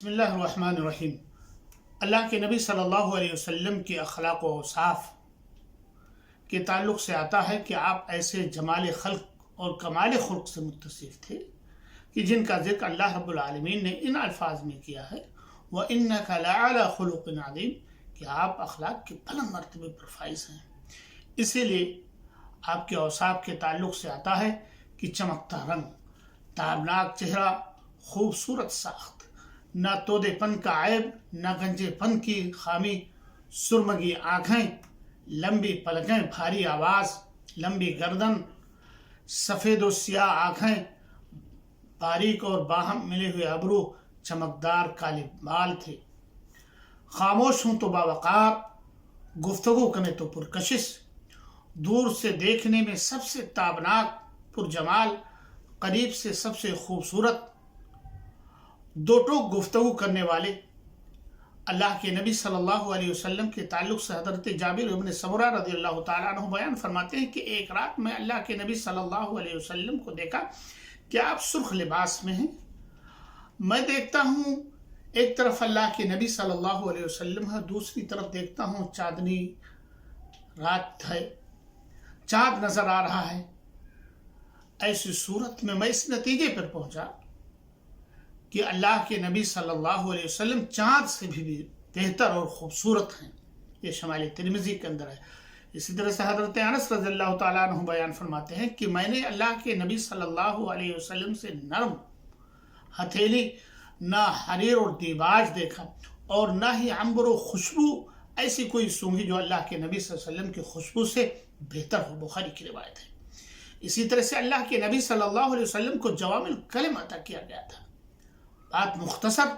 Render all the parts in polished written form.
بسم اللہ الرحمن الرحیم۔ اللہ کے نبی صلی اللہ علیہ وسلم کے اخلاق و اوصاف کے تعلق سے آتا ہے کہ آپ ایسے جمال خلق اور کمال خلق سے متصف تھے کہ جن کا ذکر اللہ رب العالمین نے ان الفاظ میں کیا ہے وَإِنَّكَ لَعَلَىٰ خُلُقٍ عَظِيمٍ، کہ آپ اخلاق کے بلند مرتبے پر فائز ہیں۔ اسی لیے آپ کے اوصاف کے تعلق سے آتا ہے کہ چمکتا رنگ، تابناک چہرہ، خوبصورت ساخت، نہ تودے پن کا عیب، نہ گنجے پن کی خامی، سرمگی آنکھیں، لمبی پلکیں، بھاری آواز، لمبی گردن، سفید و سیاہ آنکھیں، باریک اور باہم ملے ہوئے ابرو، چمکدار کالے بال تھے۔ خاموش ہوں تو باوقار، گفتگو کریں تو پرکشش، دور سے دیکھنے میں سب سے تابناک، پرجمال، قریب سے سب سے خوبصورت، دو ٹوک گفتگو کرنے والے۔ اللہ کے نبی صلی اللہ علیہ وسلم کے تعلق سے حضرت جابر بن سمرہ رضی اللہ تعالیٰ عنہ بیان فرماتے ہیں کہ ایک رات میں اللہ کے نبی صلی اللہ علیہ وسلم کو دیکھا کہ آپ سرخ لباس میں ہیں۔ میں دیکھتا ہوں ایک طرف اللہ کے نبی صلی اللہ علیہ وسلم ہے، دوسری طرف دیکھتا ہوں چاندنی رات ہے، چاند نظر آ رہا ہے۔ ایسی صورت میں اس نتیجے پر پہنچا کہ اللہ کے نبی صلی اللہ علیہ وسلم چاند سے بھی بہتر اور خوبصورت ہیں۔ یہ شمال ترمذی کے اندر ہے۔ اسی طرح سے حضرت انس رضی اللہ تعالیٰ عنہ بیان فرماتے ہیں کہ میں نے اللہ کے نبی صلی اللہ علیہ وسلم سے نرم ہتھیلی، نہ حریر اور دیباج دیکھا، اور نہ ہی عنبر و خوشبو ایسی کوئی سونگھی جو اللہ کے نبی صلی اللہ علیہ وسلم کی خوشبو سے بہتر ہو۔ بخاری کی روایت ہے۔ اسی طرح سے اللہ کے نبی صلی اللہ علیہ وسلم کو جوامع الکلم عطا کیا گیا تھا۔ بات مختصر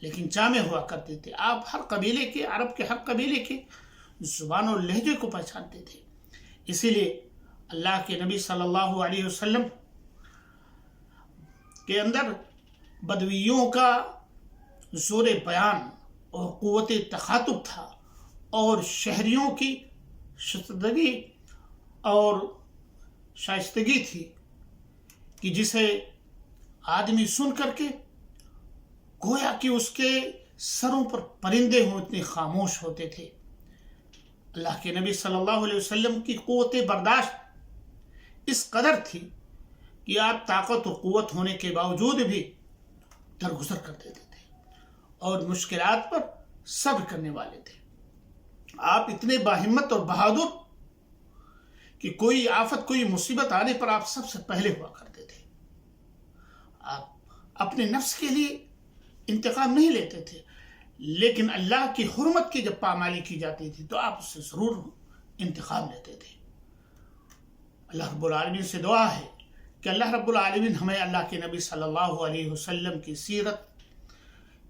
لیکن جامع ہوا کرتے تھے۔ آپ ہر قبیلے کے، عرب کے ہر قبیلے کے زبان اور لہجے کو پہچانتے تھے۔ اسی لیے اللہ کے نبی صلی اللہ علیہ وسلم کے اندر بدویوں کا زور بیان اور قوت تخاطب تھا، اور شہریوں کی شائستگی اور شائستگی تھی کہ جسے آدمی سن کر کے گویا کہ اس کے سروں پر پرندے ہوں، اتنے خاموش ہوتے تھے۔ اللہ کے نبی صلی اللہ علیہ وسلم کی قوت برداشت اس قدر تھی کہ آپ طاقت و قوت ہونے کے باوجود بھی درگزر کر دیتے تھے اور مشکلات پر صبر کرنے والے تھے۔ آپ اتنے باہمت اور بہادر کہ کوئی آفت، کوئی مصیبت آنے پر آپ سب سے پہلے ہوا کرتے تھے۔ آپ اپنے نفس کے لیے انتقام نہیں لیتے تھے، لیکن اللہ کی حرمت کی جب پامالی کی جاتی تھی تو آپ اس سے ضرور انتقام لیتے تھے۔ اللہ رب العالمین سے دعا ہے کہ اللہ رب العالمین ہمیں اللہ کے نبی صلی اللہ علیہ وسلم کی سیرت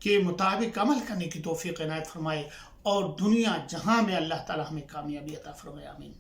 کے مطابق عمل کرنے کی توفیق عنایت فرمائے، اور دنیا جہاں میں اللہ تعالی ہمیں کامیابی عطا فرمائے۔ آمین۔